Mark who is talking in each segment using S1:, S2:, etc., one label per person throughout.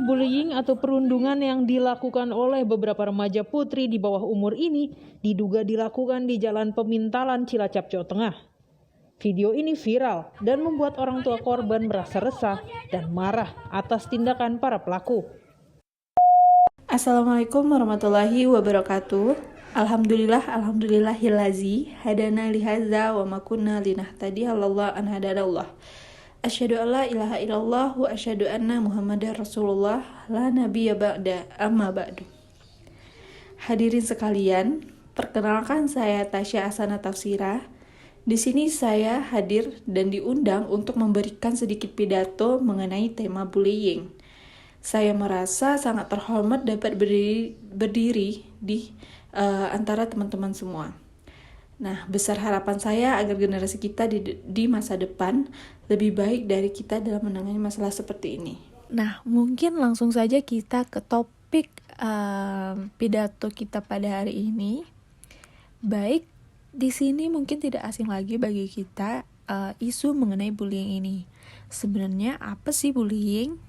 S1: bullying atau perundungan yang dilakukan oleh beberapa remaja putri di bawah umur ini diduga dilakukan di Jalan Pemintalan, Cilacap, Jawa Tengah. Video ini viral dan membuat orang tua korban merasa resah dan marah atas tindakan para pelaku.
S2: Assalamualaikum warahmatullahi wabarakatuh. Alhamdulillahilazi hadana lihaza wa ma kunna linahtadiya laula an hadanallah. Asyhadu an la ilaha illallah wa asyhadu anna Muhammadar Rasulullah la nabiyya ba'da amma ba'du. Hadirin sekalian, perkenalkan saya Tasya Asana Tafsirah. Di sini saya hadir dan diundang untuk memberikan sedikit pidato mengenai tema bullying. Saya merasa sangat terhormat dapat berdiri di antara teman-teman semua. Nah, besar harapan saya agar generasi kita di masa depan lebih baik dari kita dalam menangani masalah seperti ini. Nah, mungkin langsung saja kita ke topik pidato kita pada hari ini. Baik, di sini mungkin tidak asing lagi bagi kita isu mengenai bullying ini. Sebenarnya apa sih bullying?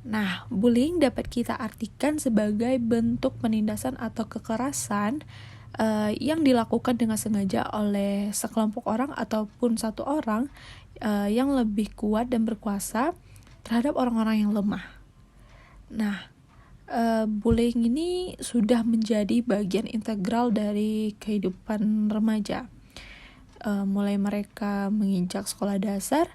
S2: Nah, bullying dapat kita artikan sebagai bentuk penindasan atau kekerasan yang dilakukan dengan sengaja oleh sekelompok orang ataupun satu orang yang lebih kuat dan berkuasa terhadap orang-orang yang lemah. Nah, bullying ini sudah menjadi bagian integral dari kehidupan remaja. Mulai mereka menginjak sekolah dasar,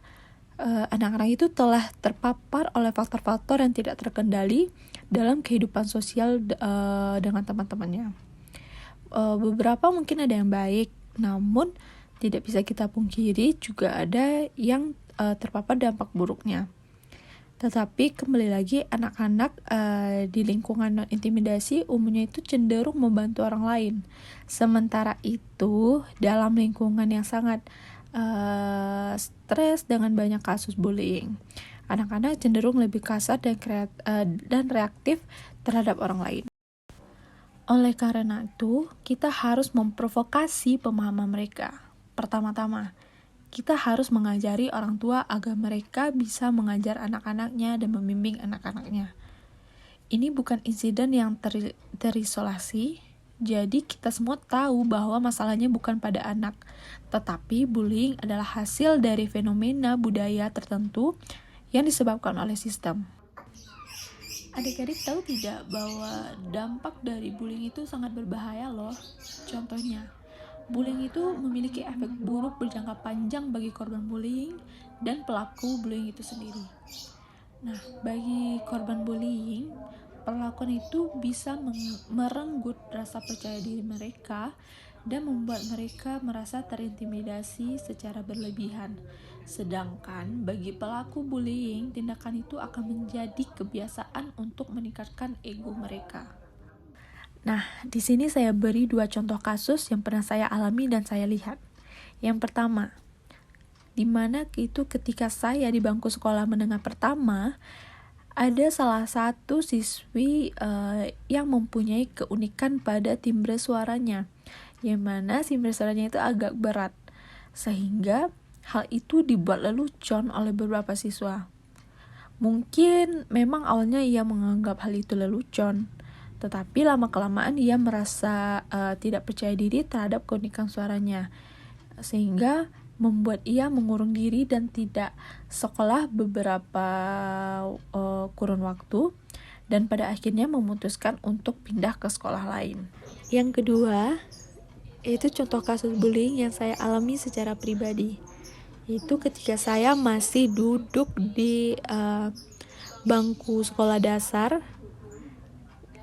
S2: anak-anak itu telah terpapar oleh faktor-faktor yang tidak terkendali dalam kehidupan sosial dengan teman-temannya. Beberapa mungkin ada yang baik, namun tidak bisa kita pungkiri juga ada yang terpapar dampak buruknya. Tetapi kembali lagi, anak-anak di lingkungan non-intimidasi umumnya itu cenderung membantu orang lain. Sementara itu, dalam lingkungan yang sangat stres dengan banyak kasus bullying, anak-anak cenderung lebih kasar dan reaktif terhadap orang lain. Oleh karena itu, kita harus memprovokasi pemahaman mereka. Pertama-tama, kita harus mengajari orang tua agar mereka bisa mengajar anak-anaknya dan membimbing anak-anaknya. Ini bukan insiden yang terisolasi, jadi kita semua tahu bahwa masalahnya bukan pada anak, tetapi bullying adalah hasil dari fenomena budaya tertentu yang disebabkan oleh sistem. Adik-adik tahu tidak bahwa dampak dari bullying itu sangat berbahaya loh. Contohnya, bullying itu memiliki efek buruk berjangka panjang bagi korban bullying dan pelaku bullying itu sendiri. Nah, bagi korban bullying, perlakuan itu bisa merenggut rasa percaya diri mereka dan membuat mereka merasa terintimidasi secara berlebihan. Sedangkan bagi pelaku bullying, tindakan itu akan menjadi kebiasaan untuk meningkatkan ego mereka. Nah, di sini saya beri 2 contoh kasus yang pernah saya alami dan saya lihat. Yang pertama, di mana itu ketika saya di bangku sekolah menengah pertama, ada salah satu siswi yang mempunyai keunikan pada timbre suaranya, yang mana timbre suaranya itu agak berat, sehingga hal itu dibuat lelucon oleh beberapa siswa. Mungkin memang awalnya ia menganggap hal itu lelucon, tetapi lama-kelamaan ia merasa tidak percaya diri terhadap keunikan suaranya, sehingga membuat ia mengurung diri dan tidak sekolah beberapa kurun waktu, dan pada akhirnya memutuskan untuk pindah ke sekolah lain. Yang kedua, itu contoh kasus bullying yang saya alami secara pribadi. Itu ketika saya masih duduk di bangku sekolah dasar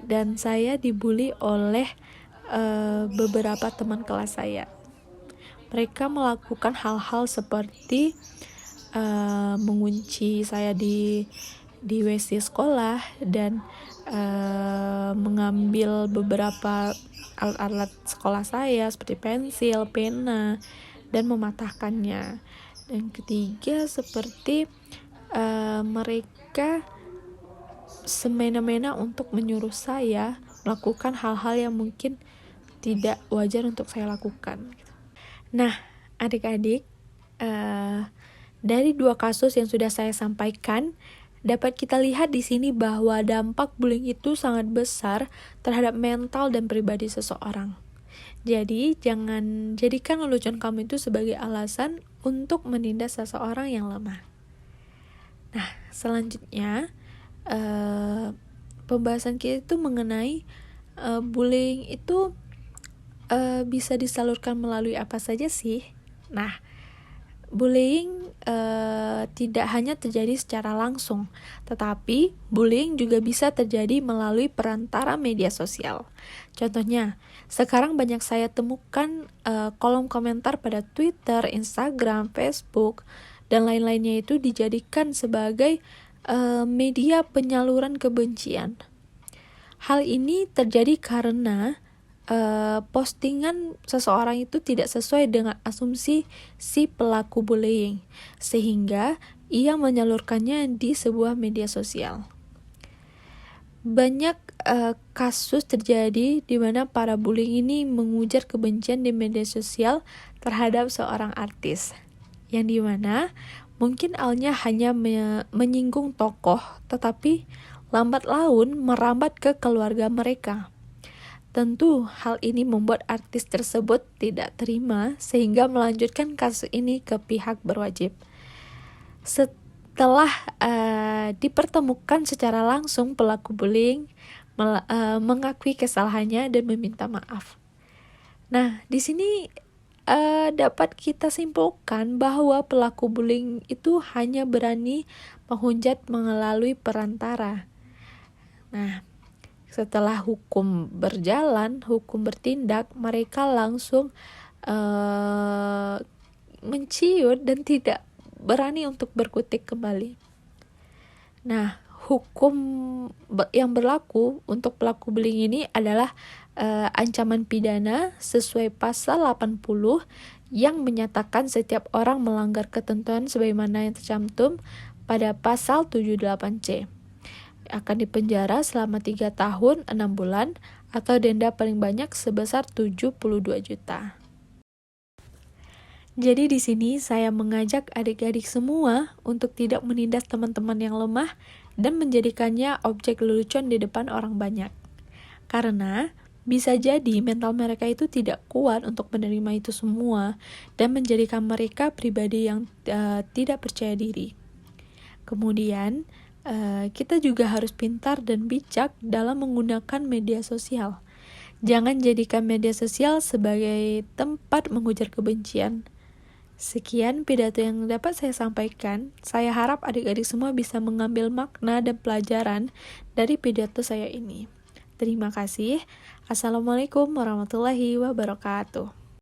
S2: dan saya dibully oleh beberapa teman kelas saya. Mereka melakukan hal-hal seperti mengunci saya di WC sekolah dan mengambil beberapa alat-alat sekolah saya seperti pensil, pena, dan mematahkannya. Dan ketiga, seperti mereka semena-mena untuk menyuruh saya melakukan hal-hal yang mungkin tidak wajar untuk saya lakukan. Nah, adik-adik, dari 2 kasus yang sudah saya sampaikan, dapat kita lihat di sini bahwa dampak bullying itu sangat besar terhadap mental dan pribadi seseorang. Jadi, jangan jadikan lelucon kamu itu sebagai alasan untuk menindas seseorang yang lemah. Nah, selanjutnya, pembahasan kita itu mengenai bullying itu bisa disalurkan melalui apa saja sih? Nah, bullying tidak hanya terjadi secara langsung, tetapi bullying juga bisa terjadi melalui perantara media sosial. Contohnya, sekarang banyak saya temukan kolom komentar pada Twitter, Instagram, Facebook, dan lain-lainnya itu dijadikan sebagai media penyaluran kebencian. Hal ini terjadi karena postingan seseorang itu tidak sesuai dengan asumsi si pelaku bullying, sehingga ia menyalurkannya di sebuah media sosial. Banyak kasus terjadi di mana para bullying ini mengujar kebencian di media sosial terhadap seorang artis, yang dimana mungkin awalnya hanya menyinggung tokoh, tetapi lambat laun merambat ke keluarga mereka. Tentu hal ini membuat artis tersebut tidak terima sehingga melanjutkan kasus ini ke pihak berwajib. Setelah dipertemukan secara langsung, pelaku bullying mengakui kesalahannya dan meminta maaf. Nah, di sini dapat kita simpulkan bahwa pelaku bullying itu hanya berani menghujat melalui perantara. Nah, setelah hukum berjalan, hukum bertindak, mereka langsung menciut dan tidak berani untuk berkutik kembali. Nah, hukum yang berlaku untuk pelaku bullying ini adalah ancaman pidana sesuai pasal 80 yang menyatakan setiap orang melanggar ketentuan sebagaimana yang tercantum pada pasal 78C. Akan dipenjara selama 3 tahun 6 bulan atau denda paling banyak sebesar 72 juta. Jadi di sini saya mengajak adik-adik semua untuk tidak menindas teman-teman yang lemah dan menjadikannya objek lelucon di depan orang banyak. Karena bisa jadi mental mereka itu tidak kuat untuk menerima itu semua dan menjadikan mereka pribadi yang tidak percaya diri. Kemudian kita juga harus pintar dan bijak dalam menggunakan media sosial. Jangan jadikan media sosial sebagai tempat mengujar kebencian. Sekian pidato yang dapat saya sampaikan. Saya harap adik-adik semua bisa mengambil makna dan pelajaran dari pidato saya ini. Terima kasih. Assalamualaikum warahmatullahi wabarakatuh.